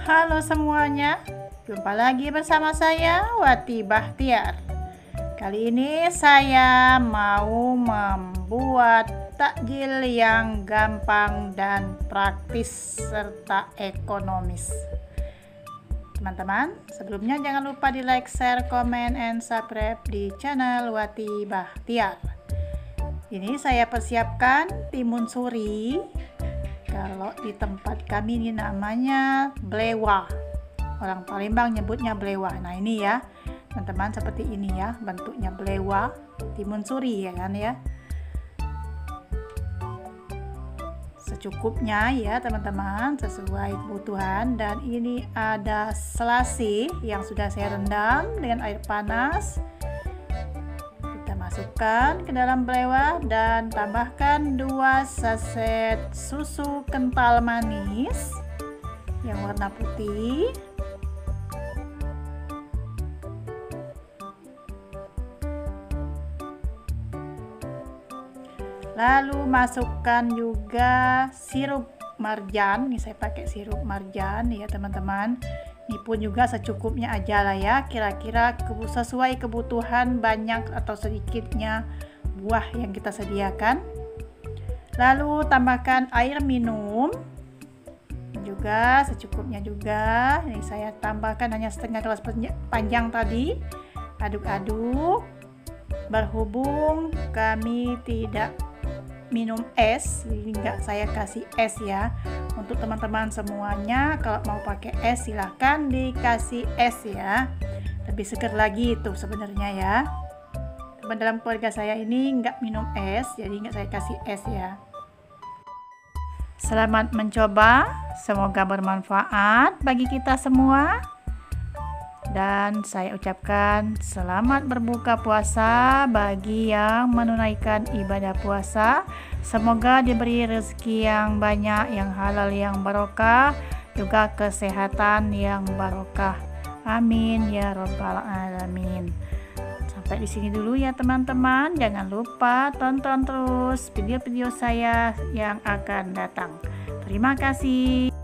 Halo semuanya, jumpa lagi bersama saya Wati Bahtiar. Kali ini saya mau membuat takjil yang gampang dan praktis serta ekonomis. Teman-teman, sebelumnya jangan lupa di like, share, comment, and subscribe di channel Wati Bahtiar. Ini saya persiapkan timun suri. Kalau di tempat kami ini namanya blewa. Orang Palembang nyebutnya blewa. Nah ini ya teman-teman, seperti ini ya bentuknya blewa, timun suri ya kan ya. Secukupnya ya teman-teman, sesuai kebutuhan. Dan ini ada selasih yang sudah saya rendam dengan air panas. Masukkan ke dalam blewa dan tambahkan 2 saset susu kental manis yang warna putih. Lalu masukkan juga sirup marjan. Ini saya pakai sirup marjan ya teman-teman. Ini pun juga secukupnya aja lah ya, kira-kira sesuai kebutuhan banyak atau sedikitnya buah yang kita sediakan. Lalu tambahkan air minum juga secukupnya juga. Ini saya tambahkan hanya setengah gelas panjang tadi. Aduk-aduk. Berhubung kami tidak minum es, jadi nggak saya kasih es ya. Untuk teman-teman semuanya, kalau mau pakai es silahkan dikasih es ya, lebih segar lagi itu sebenarnya ya. Teman dalam keluarga saya ini nggak minum es, jadi nggak saya kasih es ya. Selamat mencoba, semoga bermanfaat bagi kita semua. Dan saya ucapkan selamat berbuka puasa bagi yang menunaikan ibadah puasa. Semoga diberi rezeki yang banyak, yang halal, yang barokah, juga kesehatan yang barokah. Amin ya rabbal alamin. Sampai di sini dulu ya teman-teman. Jangan lupa tonton terus video-video saya yang akan datang. Terima kasih.